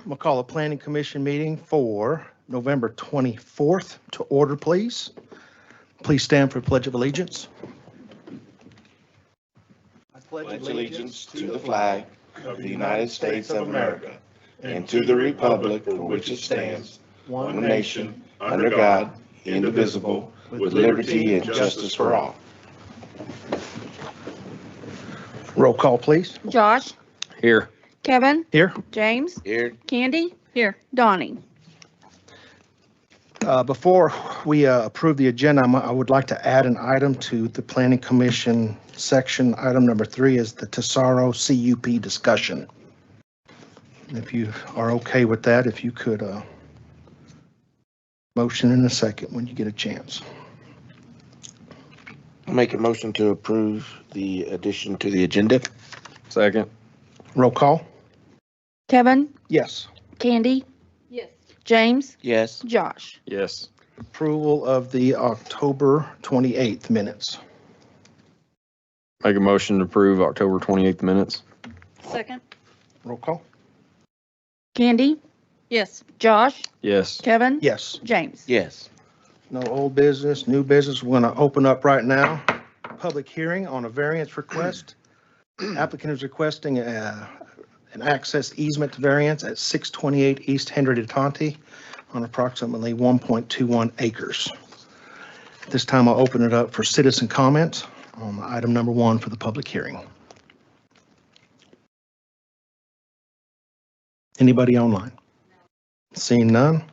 We'll call a planning commission meeting for November 24th to order, please. Please stand for Pledge of Allegiance. I pledge allegiance to the flag of the United States of America and to the republic for which it stands, one nation, under God, indivisible, with liberty and justice for all. Roll call, please. Josh. Here. Kevin. Here. James. Here. Candy. Here. Donnie. Before we approve the agenda, I would like to add an item to the Planning Commission section. Item number 3 is the Tesoro CUP discussion. If you are okay with that, if you could motion in a second when you get a chance. I'll make a motion to approve the addition to the agenda. Second. Roll call. Kevin. Yes. Candy. Yes. James. Yes. Josh. Yes. Approval of the October 28th minutes. Make a motion to approve October 28th minutes. Second. Roll call. Candy. Yes. Josh. Yes. Kevin. Yes. James. Yes. No old business, new business. We're going to open up right now. Public hearing on a variance request. Applicant is requesting an access easement variance at 628 East Henry de Tonti on approximately 1.21 acres. This time I'll open it up for citizen comments on item number 1 for the public hearing. Anybody online? Seeing none,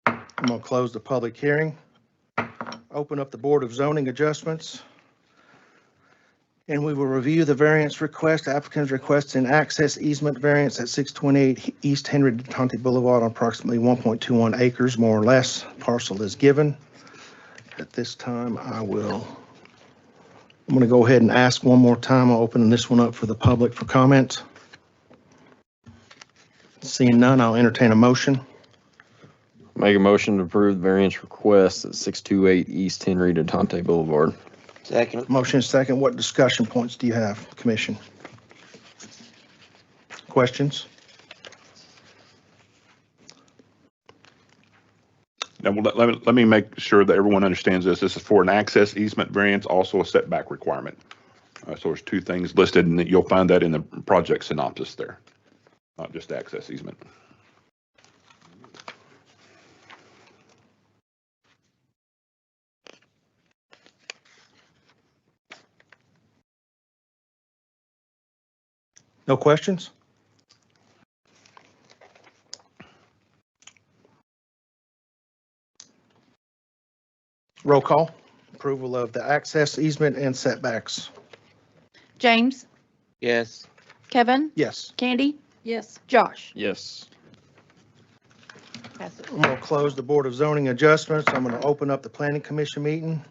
I'm going to close the public hearing. Open up the Board of Zoning Adjustments. And we will review the variance request. Applicants requesting access easement variance at 628 East Henry de Tonti Boulevard on approximately 1.21 acres, more or less. Parcel is given. At this time, I'm going to go ahead and ask one more time. I'll open this one up for the public for comment. Seeing none, I'll entertain a motion. Make a motion to approve the variance request at 628 East Henry de Tonti Boulevard. Second. Motion is second. What discussion points do you have, Commission? Questions? Now, let me make sure that everyone understands this. This is for an access easement variance, also a setback requirement. So there's 2 things listed, and you'll find that in the project synopsis there, not just access easement. No questions? Roll call. Approval of the access easement and setbacks. James. Yes. Kevin. Yes. Candy. Yes. Josh. Yes. Pass it. I'm going to close the Board of Zoning Adjustments. I'm going to open up the Planning Commission meeting.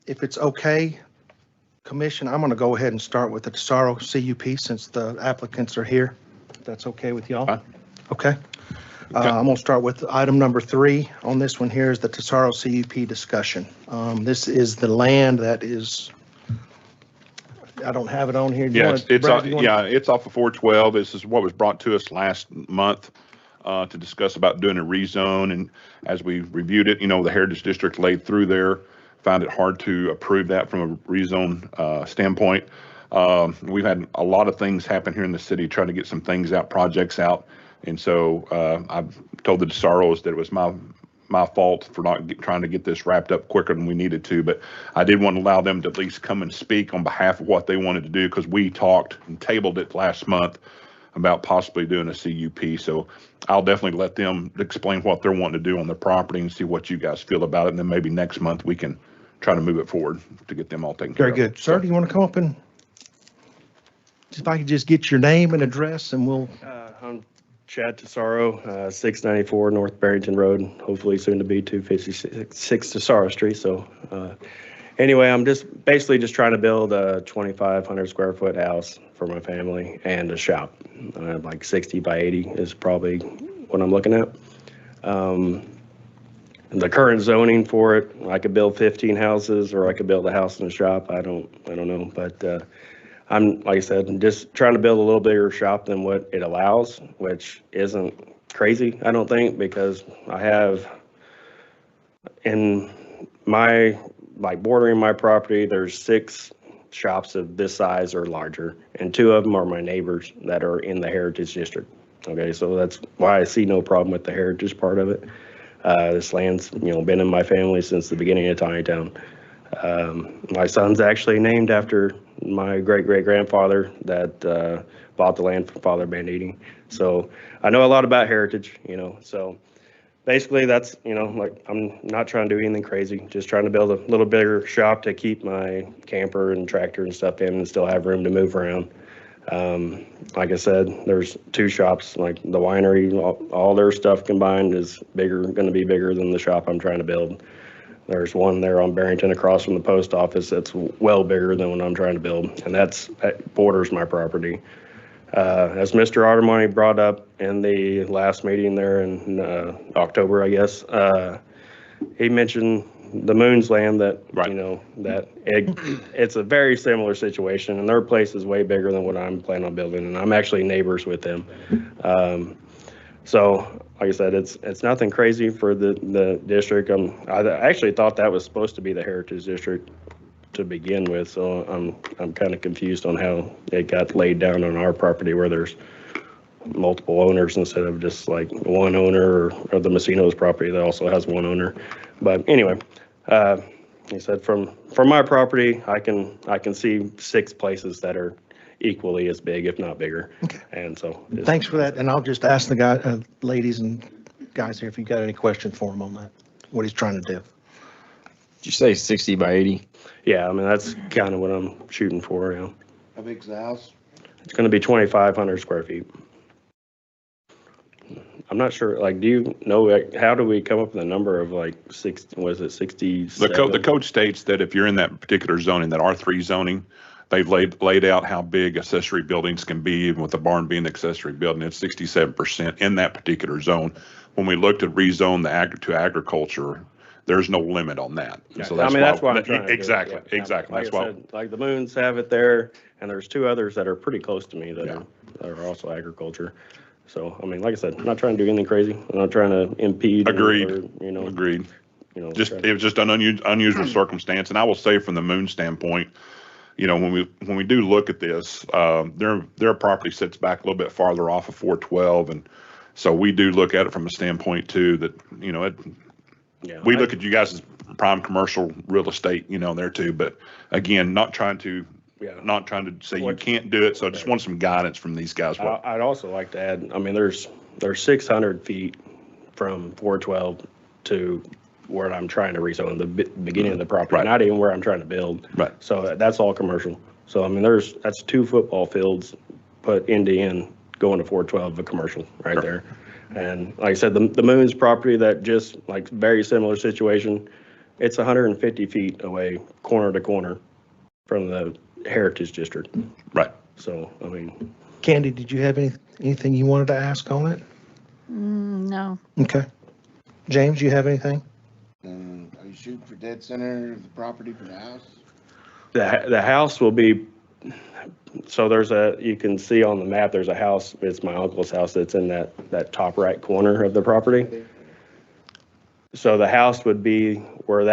If it's okay, Commission, I'm going to go ahead and start with the Tesoro CUP since the applicants are here. If that's okay with y'all? Fine. Okay. I'm going to start with item number 3 on this one here is the Tesoro CUP discussion. This is the land that is, I don't have it on here. Yeah, it's off of 412. This is what was brought to us last month to discuss about doing a rezone. And as we reviewed it, the Heritage District laid through there, found it hard to approve that from a rezone standpoint. We've had a lot of things happen here in the city, trying to get some things out, projects out. And so I've told the Desaros that it was my fault for not trying to get this wrapped up quicker than we needed to. But I did want to allow them to at least come and speak on behalf of what they wanted to do, because we talked and tabled it last month about possibly doing a CUP. So I'll definitely let them explain what they're wanting to do on their property and see what you guys feel about it. And then maybe next month we can try to move it forward to get them all taken care of. Very good. Sir, do you want to come up and, if I could just get your name and address and we'll. I'm Chad Tesoro, 694 North Barrington Road, hopefully soon to be 256 Tesoro Street. So anyway, I'm basically just trying to build a 2,500 square foot house for my family and a shop. Like 60 by 80 is probably what I'm looking at. The current zoning for it, I could build 15 houses or I could build a house and a shop. I don't know, but I'm, like I said, just trying to build a little bigger shop than what it allows, which isn't crazy, I don't think, because I have in my, like bordering my property, there's 6 shops of this size or larger, and 2 of them are my neighbors that are in the Heritage District. Okay, so that's why I see no problem with the heritage part of it. This land's, been in my family since the beginning of Tontitown. My son's actually named after my great-great-grandfather that bought the land from Father Banditti. So I know a lot about heritage, so basically that's, like, I'm not trying to do anything crazy, just trying to build a little bigger shop to keep my camper and tractor and stuff in and still have room to move around. Like I said, there's 2 shops, like the winery, all their stuff combined is going to be bigger than the shop I'm trying to build. There's one there on Barrington across from the post office that's well bigger than what I'm trying to build, and that borders my property. As Mr. Artemoni brought up in the last meeting there in October, I guess, he mentioned the Moon's land that, Right. That it's a very similar situation, and their place is way bigger than what I'm planning on building, and I'm actually neighbors with them. So, like I said, it's nothing crazy for the district. I actually thought that was supposed to be the Heritage District to begin with, so I'm kind of confused on how it got laid down on our property where there's multiple owners instead of just like one owner, or the Messino's property that also has one owner. But anyway, he said from my property, I can see 6 places that are equally as big, if not bigger. Okay. And so Thanks for that, and I'll just ask the ladies and guys here if you've got any questions for him on that, what he's trying to do. Did you say 60 by 80? Yeah, I mean, that's kind of what I'm shooting for. How big's the house? It's going to be 2,500 square feet. I'm not sure, like, do you know, like, how do we come up with a number of like 60, was it 67? The code states that if you're in that particular zoning, that R3 zoning, they've laid out how big accessory buildings can be, even with the barn being the accessory building. It's 67% in that particular zone. When we looked at rezone to agriculture, there's no limit on that. Yeah, So that's what I'm trying to do. exactly, Yeah. exactly. Like That's I why. said, like the Moons have it there, and there's 2 others that are pretty close to me that Yeah. are also agriculture. So, I mean, like I said, I'm not trying to do anything crazy. I'm not trying to impede. Agreed. Or, Agreed. Just, try- it was just an unusual circumstance. And I will say from the Moon standpoint, when we do look at this, their property sits back a little bit farther off of 412. And so we do look at it from a standpoint too, that, we look at you guys as prime commercial real estate, there too. But again, not trying to say you can't do it. So I just want some guidance from these guys. I'd also like to add, I mean, there's 600 feet from 412 to where I'm trying to rezone, the beginning of the property, Right. not even where I'm trying to build. Right. So that's all commercial. So, I mean, that's 2 football fields put end to end going to 412 of commercial right Sure. there. And like I said, the Moon's property, that just like very similar situation, it's 150 feet away, corner to corner from the Heritage District. Right. So, I mean, Candy, did you have anything you wanted to ask on it? No. Okay. James, you have anything? Are you shooting for dead center of the property for the house? the house will be, so you can see on the map, there's a house, it's my uncle's house that's in that top right corner of the property. So the house would be where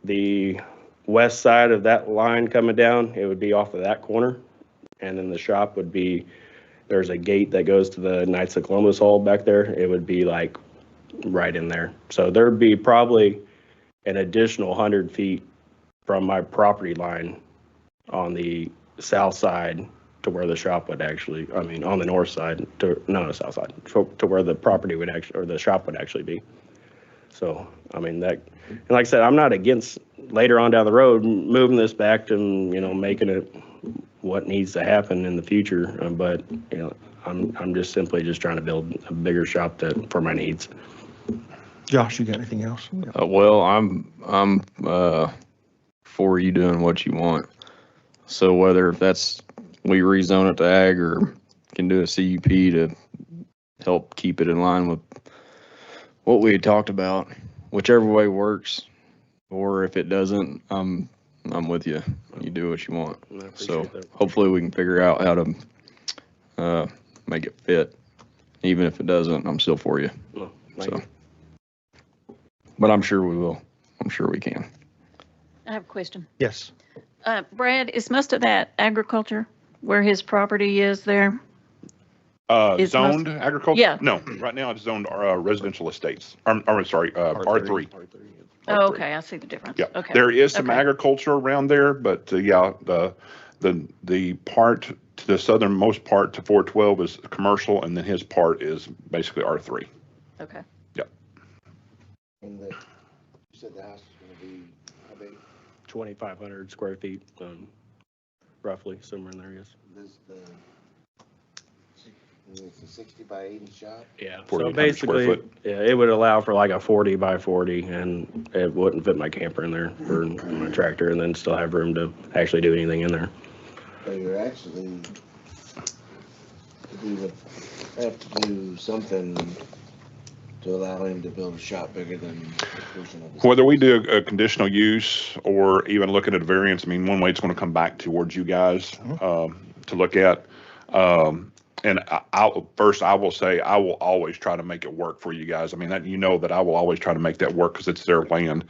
the west side of that line coming down, it would be off of that corner. And then the shop would be, there's a gate that goes to the Knights of Columbus Hall back there. It would be like right in there. So there'd be probably an additional 100 feet from my property line on the south side to where the shop would actually, I mean, on the north side, no, the south side, to where the property would actually, or the shop would actually be. So, I mean, and like I said, I'm not against later on down the road moving this back to, making it what needs to happen in the future. But, I'm just simply trying to build a bigger shop for my needs. Josh, you got anything else? Well, I'm for you doing what you want. So whether that's we rezone it to ag or can do a CUP to help keep it in line with what we had talked about, whichever way works, or if it doesn't, I'm I'm with you. You do what you want. I appreciate So that. hopefully we can figure out how to make it fit. Even if it doesn't, I'm still for you. Well, thank So, you. but I'm sure we will. I'm sure we can. I have a question. Yes. Brad, is most of that agriculture where his property is there? It's Zoned agriculture? Yeah. No, right now it's zoned residential estates. Sorry, R3. Oh, okay, I see the difference. Yeah, Okay. there is some Okay. agriculture around there, but yeah, the part to the southernmost part to 412 is commercial, and then his part is basically R3. Okay. And you said the house is gonna be, how big? 2,500 square feet, roughly, somewhere in there, yes. This, it's a 60 by 80 shop? Yeah, 4,800 so square basically, foot. yeah, it would allow for like a 40 by 40, and it wouldn't fit my camper in there for my tractor, and then still have room to actually do anything in there. So you're actually, we would have to do something to allow him to build a shop bigger than the portion of his. Whether we do a conditional use or even looking at a variance, I mean, one way it's going to come back towards you guys to look at. And I will say, I will always try to make it work for you guys. I mean, that, you know that I will always try to make that work because it's their land.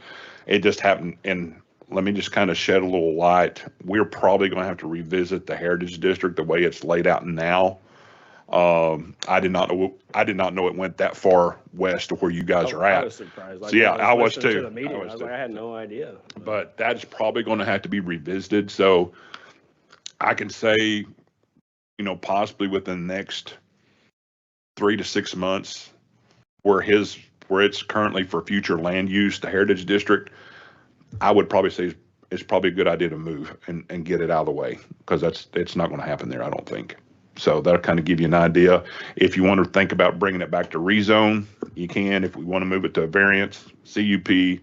It just happened, and let me just kind of shed a little light. We're probably going to have to revisit the Heritage District the way it's laid out now. I did not know it went that far west to where you guys are I at. was surprised. So, yeah, I was listening too. To the meeting, I I was was too. like, I had no idea. But that's probably going to have to be revisited. So I can say, possibly within the next 3 to 6 months, where it's currently for future land use, the Heritage District, I would probably say it's probably a good idea to move and get it out of the way, because it's not going to happen there, I don't think. So that'll kind of give you an idea. If you want to think about bringing it back to rezone, you can. If we want to move it to a variance, CUP,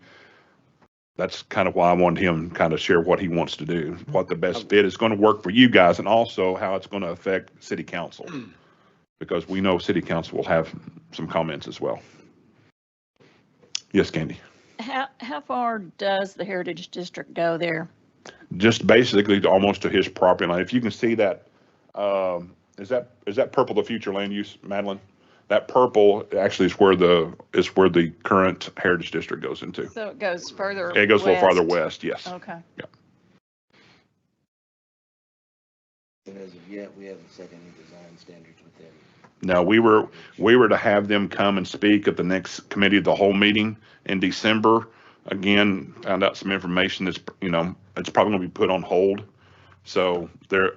that's kind of why I wanted him kind of share what he wants to do, what the best fit is going to work for you guys, and also how it's going to affect city council, because we know city council will have some comments as well. Yes, Candy. How far does the Heritage District go there? Just basically almost to his property line. If you can see that, is that purple the future land use, Madeline? That purple actually is where the current Heritage District goes into. So it goes further It goes a little farther west. west, yes. Okay. Yeah. And as of yet, we haven't set any design standards with them. No, we were to have them come and speak at the next committee of the whole meeting in December. Again, found out some information that's, it's probably going to be put on hold. So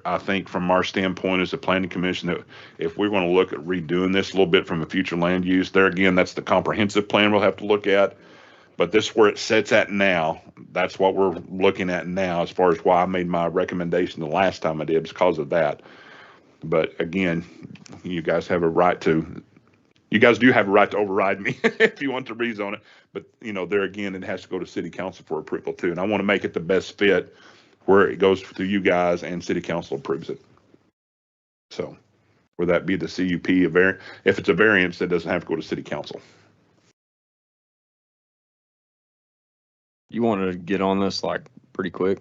I think from our standpoint as a planning commission, that if we're going to look at redoing this a little bit from a future land use, there again, that's the comprehensive plan we'll have to look at. But this is where it sits at now. That's what we're looking at now, as far as why I made my recommendation the last time I did, because of that. But again, you guys do have a right to override me if you want to rezone it. But, there again, it has to go to city council for approval too. And I want to make it the best fit where it goes to you guys and city council approves it. So, where that be the CUP, if it's a variance, it doesn't have to go to city council. You want to get on this like pretty quick?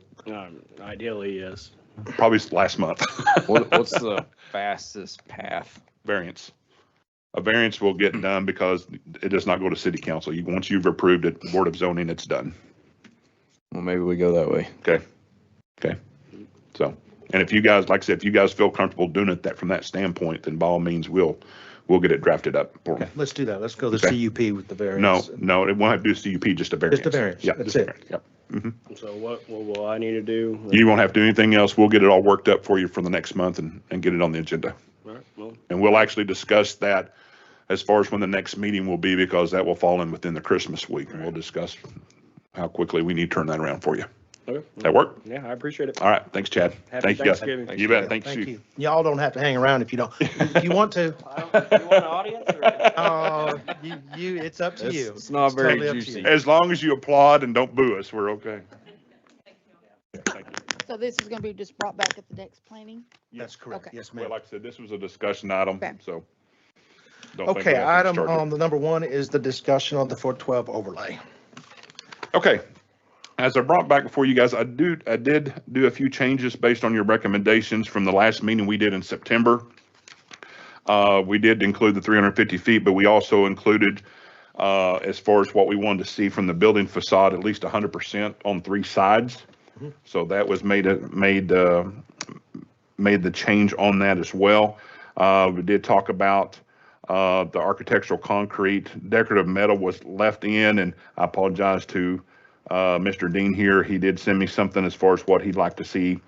Ideally, yes. Probably last month. What's the fastest path? Variance. A variance will get done because it does not go to city council. Once you've approved it, Board of Zoning, it's done. Well, maybe we go that way. Okay. So, and if you guys, like I said, if you guys feel comfortable doing it from that standpoint, then by all means, we'll get it drafted up for Okay, them. let's do that. Let's go to Okay. CUP with the variance. No, it won't have to do CUP, just a variance. Just a variance. Yeah, That's just a it. variance. Yep. Mhm. So what will I need to do? You won't have to do anything else. We'll get it all worked up for you for the next month and get it on the agenda. All right, well, And we'll actually discuss that as far as when the next meeting will be, because that will fall in within the Christmas week. And we'll discuss how quickly we need to turn that around for you. okay. That work? Yeah, I appreciate it. All right. Thanks, Chad. Happy Thank you, guys. Thanksgiving. You bet. Thanks, Thank you. you. Y'all don't have to hang around if you don't. If you want to, You want an audience? Or? it's up to you. It's not very totally up to juicy. you. As long as you applaud and don't boo us, we're okay. Thank you. So this is gonna be just brought back at the next planning? That's correct. Okay. Yes, Well, ma'am. like I said, this was a discussion item, Okay. so. don't think we Okay, have to item discharge it. the number one is the discussion on the 412 overlay. Okay. as I brought back before you guys, I did do a few changes based on your recommendations from the last meeting we did in September. We did include the 350 feet, but we also included, as far as what we wanted to see from the building facade, at least 100% on 3 sides. So that was made the change on that as well. We did talk about the architectural concrete. Decorative metal was left in, and I apologize to Mr. Dean here. He did send me something as far as what he'd like to see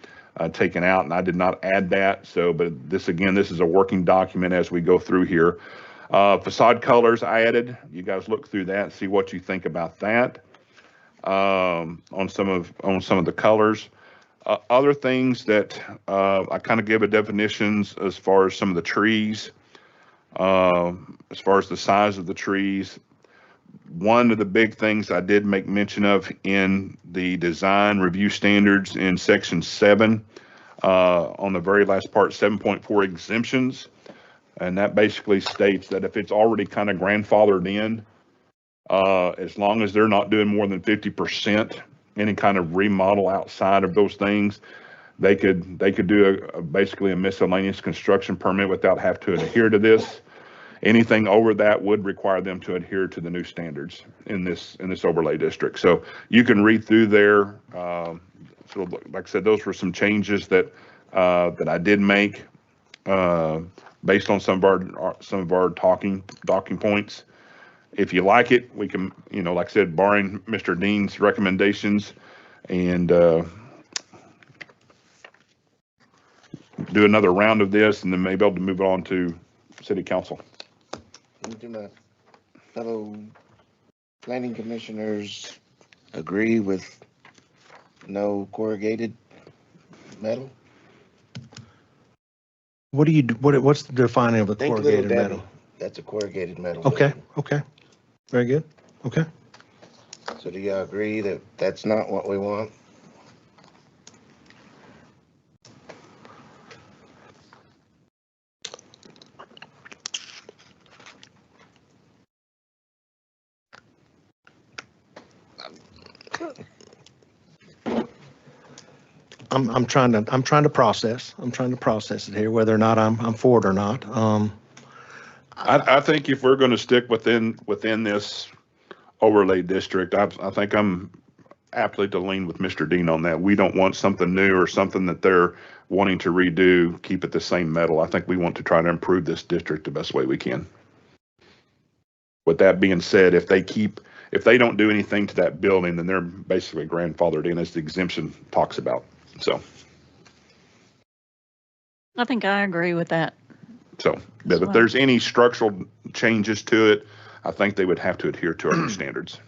taken out, and I did not add that. So, but this is a working document as we go through here. Facade colors I added. You guys look through that and see what you think about that. On some of the colors. Other things that I kind of give a definitions as far as some of the trees, as far as the size of the trees. One of the big things I did make mention of in the design review standards in section 7, on the very last part, 7.4 exemptions. And that basically states that if it's already kind of grandfathered in, as long as they're not doing more than 50% any kind of remodel outside of those things, they could do basically a miscellaneous construction permit without having to adhere to this. Anything over that would require them to adhere to the new standards in this overlay district. So you can read through there. So like I said, those were some changes that I did make based on some of our talking points. If you like it, we can, like I said, barring Mr. Dean's recommendations, and do another round of this, and then maybe able to move on to city council. Do my fellow planning commissioners agree with no corrugated metal? What's the defining of a Think corrugated Little metal? Debbie, that's a corrugated metal. Okay, building. okay, very good, okay. So do you agree that that's not what we want? I'm trying to process it here, whether or not I'm for it or not. I think if we're going to stick within this overlay district, I think I'm aptly to lean with Mr. Dean on that. We don't want something new or something that they're wanting to redo, keep it the same metal. I think we want to try to improve this district the best way we can. With that being said, if they don't do anything to that building, then they're basically grandfathered in, as the exemption talks about. So I think I agree with that. So, but if there's any structural changes to it, I think they would have to adhere to our new standards.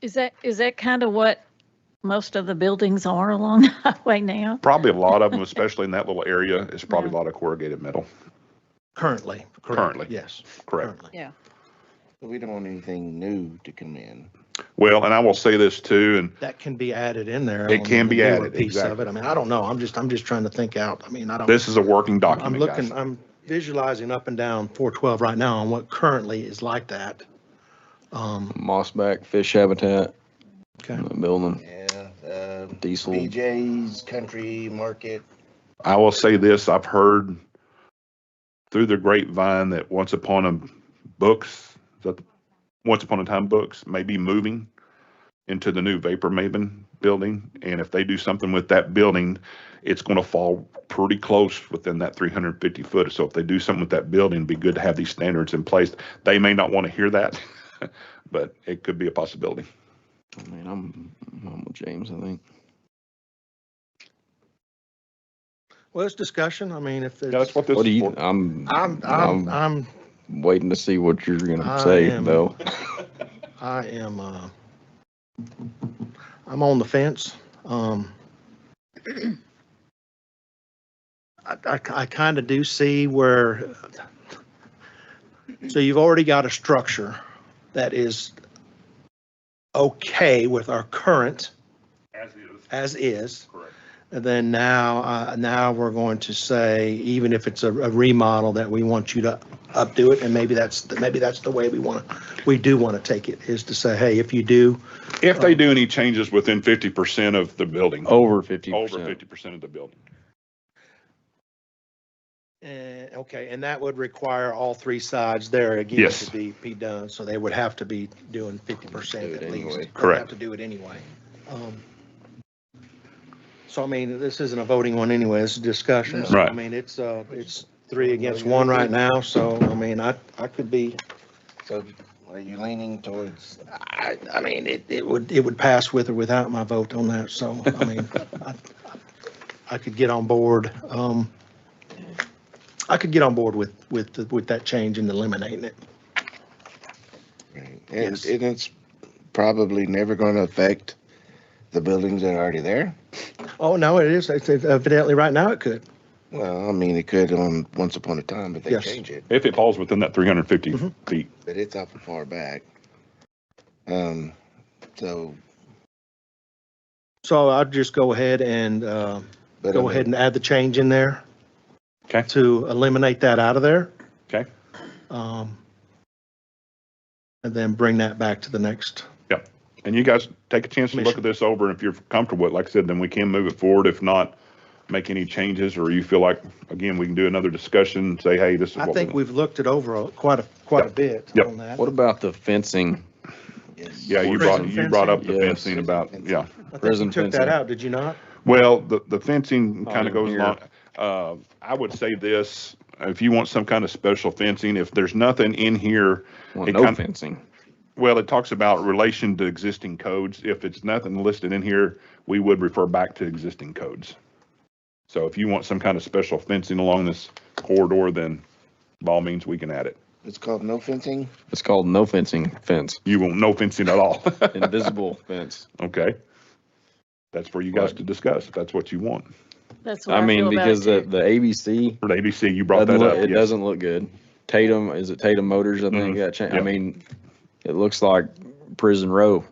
Is that kind of what most of the buildings are along the highway now? Probably a lot of them, especially in that little area, is probably a lot of corrugated metal. Currently, correct. Currently. Yes. Correct. Currently. Yeah. We don't want anything new to come in. Well, and I will say this too, and That can be added in there. It on can the be newer added, piece of exactly. it. I mean, I don't know. I'm just trying to think out. I mean, I don't. this is a working document, guys. I'm visualizing up and down 412 right now on what currently is like that. Mossback fish habitat Okay. in the building. Yeah, Diesel. BJ's Country Market. I will say this, I've heard through the grapevine that Once Upon a Time Books may be moving into the new Vapor Maven building. And if they do something with that building, it's going to fall pretty close within that 350 foot. So if they do something with that building, it'd be good to have these standards in place. They may not want to hear that, but it could be a possibility. I mean, I'm with James, I think. Well, it's discussion. I mean, if Yeah, that's it's, what this What do is you, for. I'm waiting to see what you're going to I say, am- though. I'm on the fence. I kind of do see where, so you've already got a structure that is okay with our current As is. as is. Correct. And then now we're going to say, even if it's a remodel, that we want you to updo it, and maybe that's the way we do want to take it, is to say, hey, if you do. If they do any changes within 50% of the building. Over 50%. Over 50% of the building. Okay, and that would require all three sides there again Yes. to be done, so they would have to be doing 50% at least. anyway. They'd Correct. have to do it anyway. So, I mean, this isn't a voting one anyway, it's a discussion. So, I Right. mean, it's 3 against 1 right now, so, I mean, I could be, So are you leaning towards, I mean, it would pass with or without my vote on that, so, I mean, I could get on board. I could get on board with that change and eliminating it. and Yes. it's probably never going to affect the buildings that are already there? Oh, no, it is. It's evidently right now it could. Well, I mean, it could once upon a time, but they Yes. change it. If it falls within that 350 Mhm. feet. But it's awful far back. So, So I'd just go ahead and but go ahead and add the change in there. Okay. To eliminate that out of there. Okay. And then bring that back to the next. And you guys take a chance to look at this over, and if you're comfortable with it, like I said, then we can move it forward. If not, make any changes, or you feel like, again, we can do another discussion, say, hey, this is I what think we we've looked it over quite a bit Yep. on that. What about the fencing? yes. Yeah, you Prison brought up the fencing? fencing Yes. about, yeah. I think you prison took that fencing. out, did you not? Well, the fencing Not kind of in goes here. along. I would say this, if you want some kind of special fencing, if there's nothing in here, Well, It no kind- fencing. well, it talks about relation to existing codes. If it's nothing listed in here, we would refer back to existing codes. So if you want some kind of special fencing along this corridor, then by all means, we can add it. It's called no fencing? It's called no fencing fence, You won't no fencing at all. invisible fence. Okay. That's for you guys to discuss, if that's what you want. That's what I I mean, feel about because it too. the ABC, For the ABC, you brought doesn't that look, up. it yes. doesn't look good. Tatum, is it Tatum Motors? I think got changed. I Yep. mean, it looks like Prison Row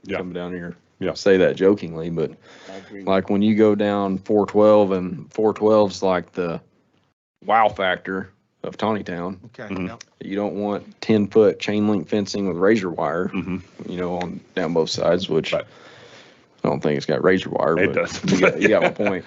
Yeah. coming down here. Yeah. Say that jokingly, but I agree. like when you go down 412, and 412's like the wow factor of Tontitown. Okay. Mhm. Yep. You don't want 10-foot chain link fencing with razor wire, Mhm. on down both sides, which Right. I don't think it's got razor wire, It but does. you got my point.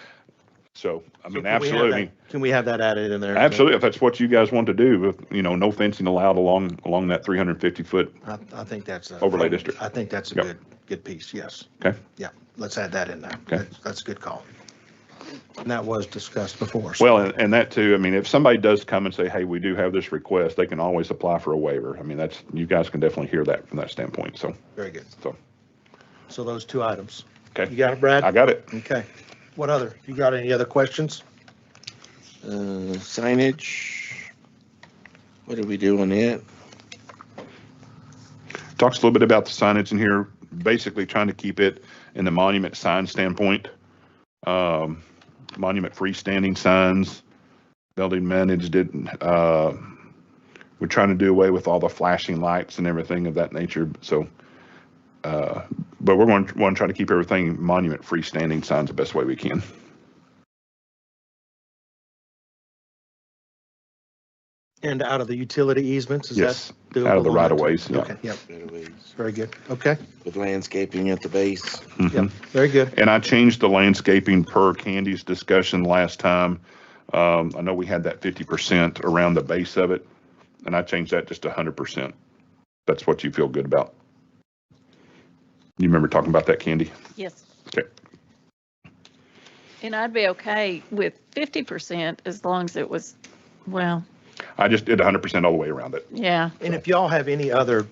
So, I So mean, can we have absolutely. that- Can we have that added in there? Absolutely. If that's what you guys want to do, with, no fencing allowed along that 350-foot. I think that's. Overlay district. I think that's a Yep. good piece, yes. Okay. Yeah, let's add that in there. Okay. That's a good call. And that was discussed before. so- Well, and that too, I mean, if somebody does come and say, hey, we do have this request, they can always apply for a waiver. I mean, you guys can definitely hear that from that standpoint. So, Very good. So. So those 2 items. Okay. You got it, Brad? I got it. Okay. What other? You got any other questions? Signage, what do we do on it? Talks a little bit about the signage in here, basically trying to keep it in the monument sign standpoint. Monument freestanding signs, building managed it. We're trying to do away with all the flashing lights and everything of that nature. So, but we're going to try to keep everything monument freestanding signs the best way we can. And out of the utility easements, is Yes, that doable? out of the on right that of too? ways, yeah. Okay, yep, Right-of-ways. very good. Okay, With landscaping at the base? Mhm. yep, very good. And I changed the landscaping per Candy's discussion last time. I know we had that 50% around the base of it, and I changed that just to 100%. That's what you feel good about. You remember talking about that, Candy? Yes. Okay. And I'd be okay with 50% as long as it was, well, I just did 100% all the way around it. yeah. And if y'all have any other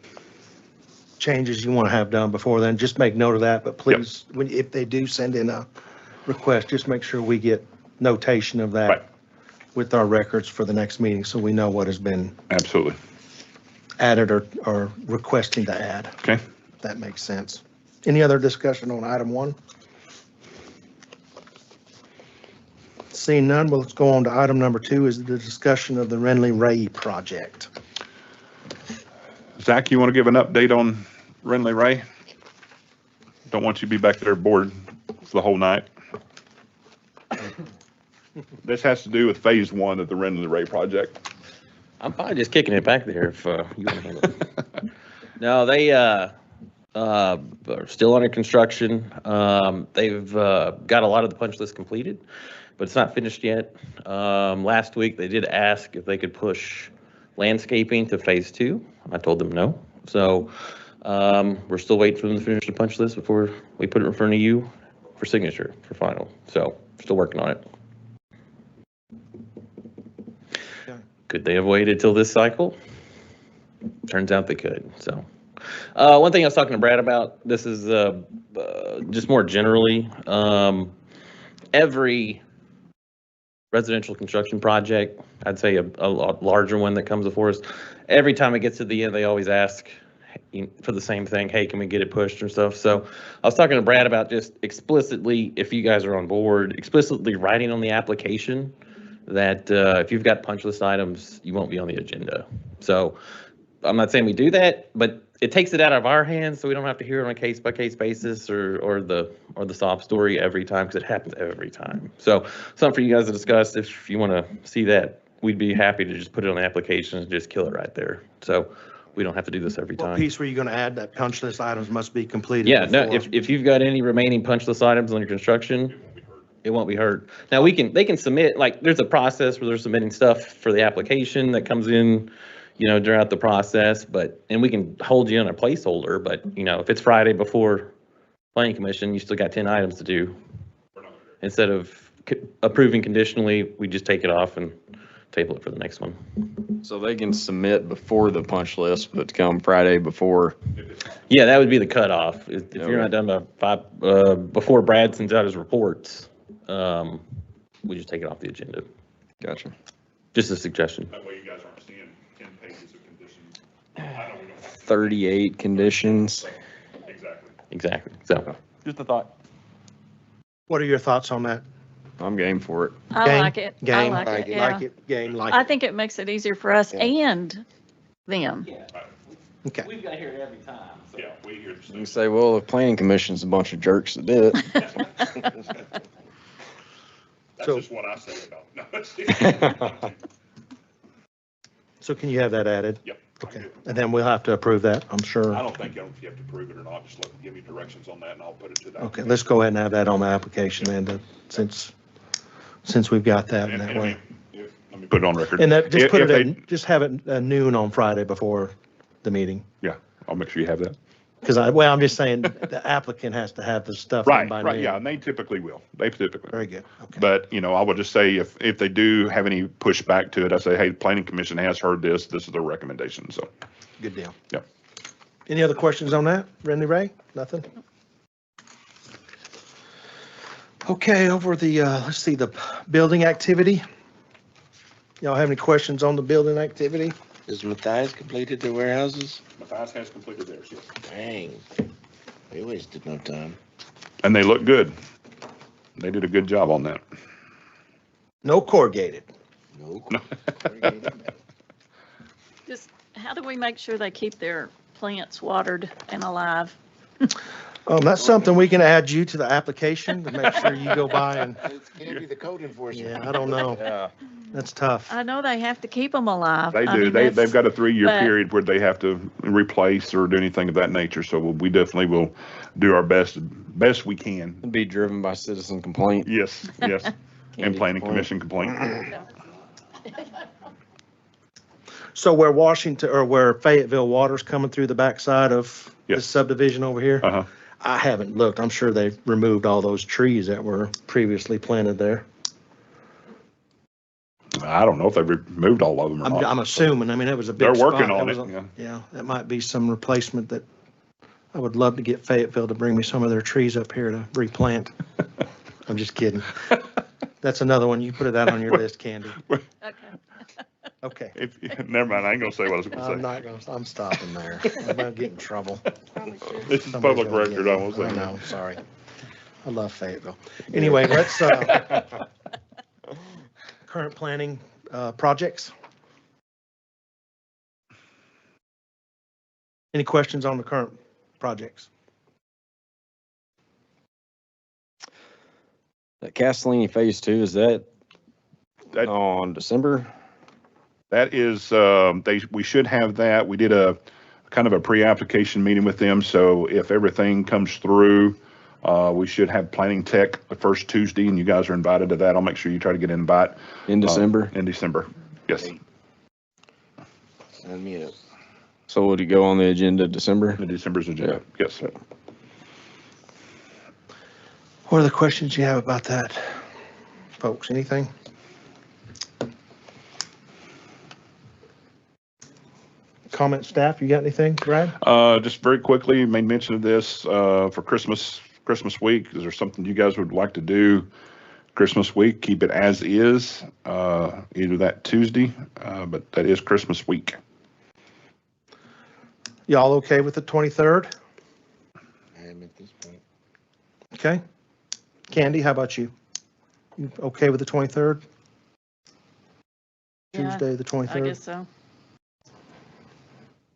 changes you want to have done before then, just make note of that. But please, if they do send in a request, just make sure we get notation of Right. that with our records for the next meeting, so we know what has been Absolutely. added or requesting to add. Okay. If that makes sense. Any other discussion on item 1? Seeing none, well, let's go on to item number 2, is the discussion of the Renly Ray project. Zach, you want to give an update on Renly Ray? Don't want you to be back there bored for the whole night. This has to do with phase 1 of the Ren and the Ray project. I'm fine just kicking it back there if you want to handle it. No, they are still under construction. They've got a lot of the punch list completed, but it's not finished yet. Last week, they did ask if they could push landscaping to phase 2. I told them no. So we're still waiting for them to finish the punch list before we put it in front of you for signature, for final. So still working on it. Could they have waited till this cycle? Turns out they could. So one thing I was talking to Brad about, this is just more generally, every residential construction project, I'd say a larger one that comes before us, every time it gets to the end, they always ask for the same thing. Hey, can we get it pushed and stuff? So I was talking to Brad about just explicitly, if you guys are on board, explicitly writing on the application that if you've got punch list items, you won't be on the agenda. So I'm not saying we do that, but it takes it out of our hands, so we don't have to hear it on a case by case basis or the sob story every time, because it happens every time. So something for you guys to discuss. If you want to see that, we'd be happy to just put it on the application and just kill it right there. So we don't have to do this every time. What piece were you going to add? That punch list items must be completed. Yeah, no, before. if you've got any remaining punch list items on your construction, it won't be heard. Now they can submit, like, there's a process where they're submitting stuff for the application that comes in, throughout the process, and we can hold you on a placeholder, but, if it's Friday before planning commission, you still got 10 items to do. Instead of approving conditionally, we just take it off and table it for the next one. So they can submit before the punch list, but come Friday before. Yeah, that would be the cutoff. If you're not done by 5, before Brad sends out his reports, we just take it off the agenda. Gotcha. Just a suggestion. That way you guys aren't seeing 10 pages of conditions. I know we don't have 38 conditions. Exactly. So, just a thought. What are your thoughts on that? I'm game for it. I Game? like it. I Game? like it, Like yeah. it, game, like I it. think it makes it easier for us and them. Okay. We've got to hear it every time. So. Yeah, we hear the You same. can say, well, the planning commission's a bunch of jerks that did it. That's So- just what I say about. No, So can you have that added? Yep. Okay. And then we'll have to approve that, I'm I sure. don't think you have to prove it or not. Just give me directions on that and I'll put it to that. Okay, let's go ahead and have that on the application then, since we've got that in that way. Let me put it on record. And that, just If- put if it they- at, just have it at noon on Friday before the meeting. Yeah, I'll make sure you have that. Because I'm just saying, the applicant has to have the stuff in by Right, noon. yeah, and they typically will. They typically will. Very good, okay. But, I would just say if they do have any pushback to it, I say, hey, the planning commission has heard this. This is their recommendation. So, Good deal. yeah. Any other questions on that? Randy Ray? Nothing? Okay, over the, let's see, the building activity. Y'all have any questions on the building activity? Is Matthias completed their warehouses? Matthias has completed theirs, yes. Dang, we wasted no time. And they look good. They did a good job on that. No corrugated. No. Just, how do we make sure they keep their plants watered and alive? That's something we can add you to the application to make sure you go by and, It's gonna be the code enforcement. yeah, I don't know. Yeah. That's tough. I know they have to keep them alive. They I do. mean, They've that's- got a 3-year but- period where they have to replace or do anything of that nature. So we definitely will do our best we can. It'd be driven by citizen complaint. Yes, yes. And planning commission complaint. So where Washington, or where Fayetteville water's coming through the backside of this Yes. subdivision over here? Uh-huh. I haven't looked. I'm sure they've removed all those trees that were previously planted there. I don't know if they've removed all of them or I'm not. assuming, I mean, it was a big They're spot. working That on was it, yeah. Yeah, that might be some replacement that, I would love to get Fayetteville to bring me some of their trees up here to replant. I'm just kidding. That's another one. You put that on your list, Candy. Okay. Okay. Never mind, I ain't gonna say what I was I'm gonna say. not gonna, I'm stopping there. I'm gonna get in trouble. This is Somebody's public gonna get record, me. I won't say I that. know, sorry. I love Fayetteville. Anyway, let's, current planning, projects. Any questions on the current projects? That Castellini Phase 2, is that on December? That is, we should have that. We did a kind of a pre-application meeting with them. So if everything comes through, we should have planning tech the first Tuesday, and you guys are invited to that. I'll make sure you try to get an invite. In December? In December, yes. Sign me up. So would it go on the agenda December? The December's agenda, yes. What are the questions you have about that, folks? Anything? Comment staff, you got anything, Brad? Just very quickly, you made mention of this for Christmas week. Is there something you guys would like to do Christmas week? Keep it as is, either that Tuesday, but that is Christmas week. Y'all okay with the 23rd? I am at this point. Okay. Candy, how about you? You okay with the 23rd? Yeah, Tuesday, the 23rd? I guess so.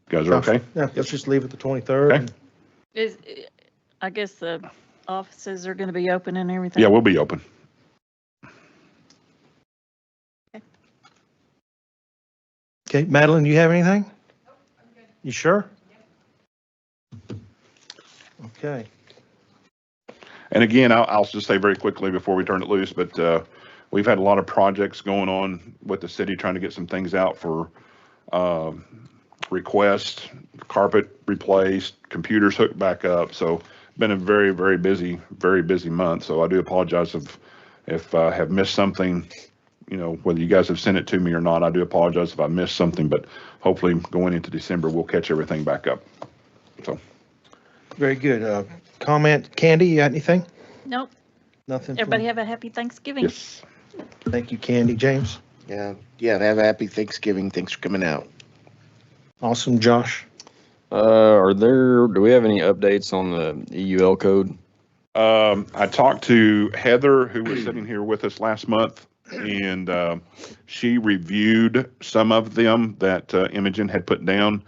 You guys are okay? Yeah, let's just leave it the 23rd. Okay. I guess the offices are going to be open and everything. Yeah, we'll be open. Okay, Madeline, do you have anything? You sure? Okay. And again, I'll just say very quickly before we turn it loose, but we've had a lot of projects going on with the city trying to get some things out for requests, carpet replaced, computers hooked back up. So been a very, very busy month. So I do apologize if I have missed something, whether you guys have sent it to me or not. I do apologize if I missed something, but hopefully going into December, we'll catch everything back up. So. Very good. Comment, Candy, you got anything? Nope. Nothing? Everybody have a happy Thanksgiving. Yes. Thank you, Candy. James? Yeah, have a happy Thanksgiving. Thanks for coming out. Awesome. Josh? Do we have any updates on the EUL code? I talked to Heather, who was sitting here with us last month, and she reviewed some of them that Imogen had put down.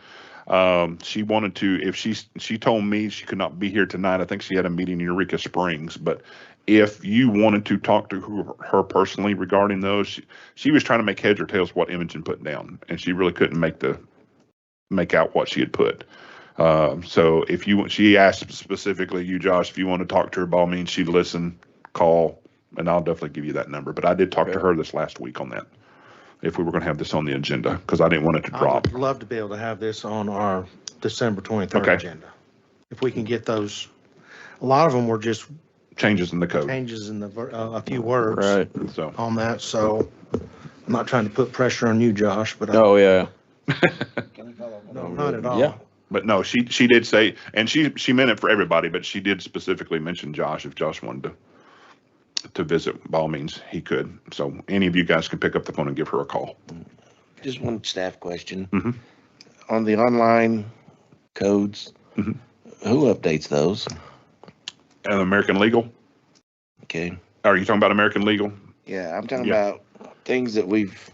She wanted to, if she told me she could not be here tonight. I think she had a meeting in Eureka Springs, but if you wanted to talk to her personally regarding those, she was trying to make heads or tails what Imogen put down, and she really couldn't make out what she had put. So she asked specifically you, Josh, if you want to talk to her, by all means, she'd listen, call, and I'll definitely give you that number. But I did talk to her this last week on that, if we were going to have this on the agenda, because I didn't want it to drop. I'd love to be able to have this on our December 23rd agenda. If we can get those, a lot of them were just Changes in the code. changes in a few words Right. So, on that. So I'm not trying to put pressure on you, Josh, but Oh, yeah. no, not at all. Yeah. but no, she did say, and she meant it for everybody, but she did specifically mention Josh. If Josh wanted to visit, by all means, he could. So any of you guys can pick up the phone and give her a call. Just one staff question. Mhm. On the online codes, Mhm. who updates those? And American Legal? Okay. Are you talking about American Legal? Yeah, I'm talking Yeah. about things that we've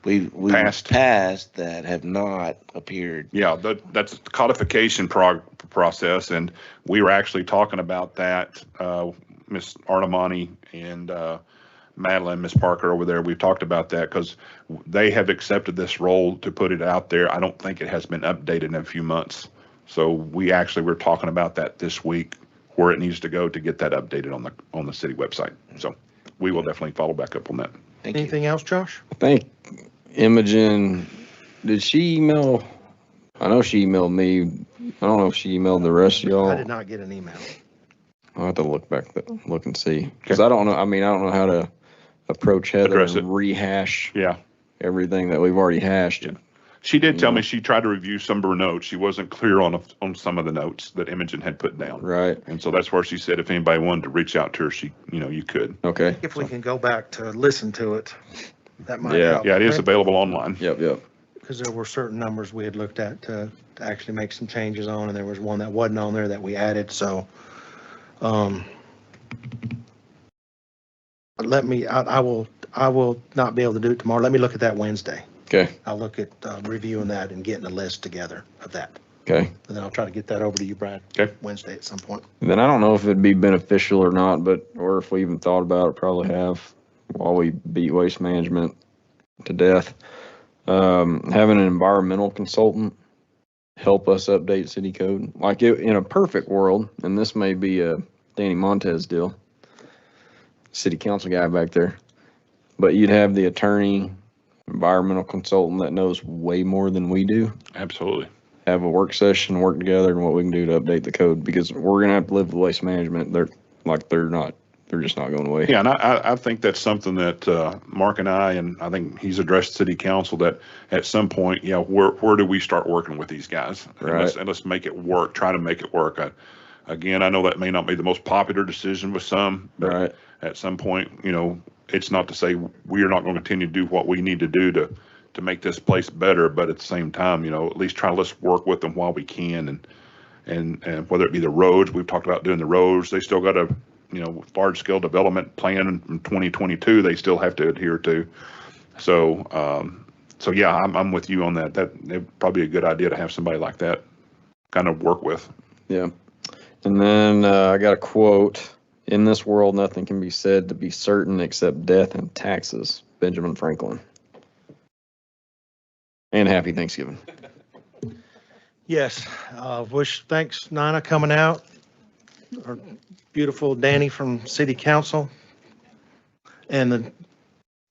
passed that have not appeared. Yeah, that's the codification process, and we were actually talking about that. Miss Artemani and Madeline, Miss Parker over there, we've talked about that because they have accepted this role to put it out there. I don't think it has been updated in a few months. So we're talking about that this week, where it needs to go to get that updated on the city website. So we will definitely follow back up on that. Thank you. Anything else, Josh? I think Imogen, did she email? I know she emailed me. I don't know if she emailed the rest of y'all. I did not get an email. I'll have to look and see. Because I don't know. I mean, I don't know how to approach Heather Address and it. rehash Yeah. everything that we've already hashed. Yeah. She did tell me she tried to review some of her notes. She wasn't clear on some of the notes that Imogen had put down. Right. And so that's where she said if anybody wanted to reach out to her, you could. Okay. If we can go back to listen to it, that might Yeah. help. Yeah, it is available online. Yep. Because there were certain numbers we had looked at to actually make some changes on, and there was one that wasn't on there that we added, so. I will not be able to do it tomorrow. Let me look at that Wednesday. Okay. I'll look at reviewing that and getting a list together of that. Okay. And then I'll try to get that over to you, Brad. Okay. Wednesday at some point. Then I don't know if it'd be beneficial or not, or if we even thought about it, probably have. while we beat waste management to death. Having an environmental consultant help us update city code. Like in a perfect world, and this may be a Danny Montez deal, city council guy back there, but you'd have the attorney, environmental consultant that knows way more than we do. Absolutely. Have a work session, work together, and what we can do to update the code, because we're gonna have to live with waste management. They're just not going away. Yeah, and I think that's something that Mark and I think he's addressed city council, that at some point, where do we start working with these guys? Right. And let's make it work, try to make it work. Again, I know that may not be the most popular decision with some, but Right. at some point, it's not to say we are not going to continue to do what we need to do to make this place better, but at the same time, at least let's work with them while we can. And whether it be the roads, we've talked about doing the roads, they still got a, large scale development plan in 2022, they still have to adhere to. So, yeah, I'm with you on that. It'd probably be a good idea to have somebody like that kind of work with. Yeah. And then I got a quote: "In this world, nothing can be said to be certain except death and taxes." Benjamin Franklin. And happy Thanksgiving. Yes, thanks Nana coming out. Our beautiful Danny from City Council. And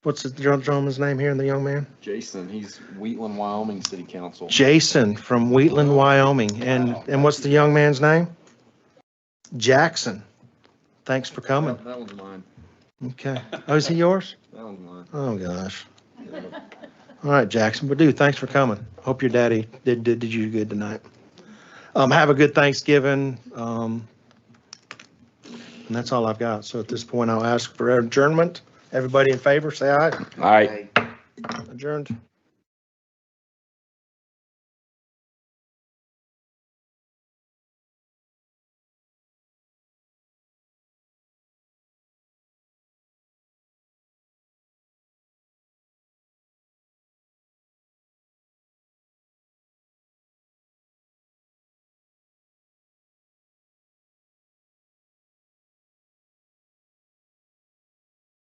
what's the gentleman's name here, the young man? Jason, he's Wheatland, Wyoming City Council. Jason from Wheatland, Wyoming. And what's the young man's name? Jackson. Thanks for coming. That one's mine. Okay. Oh, is he yours? That one's mine. Oh, gosh. All right, Jackson. But dude, thanks for coming. Hope your daddy did you good tonight. Have a good Thanksgiving. And that's all I've got. So at this point, I'll ask for adjournment. Everybody in favor, say aye. All right. Adjourned.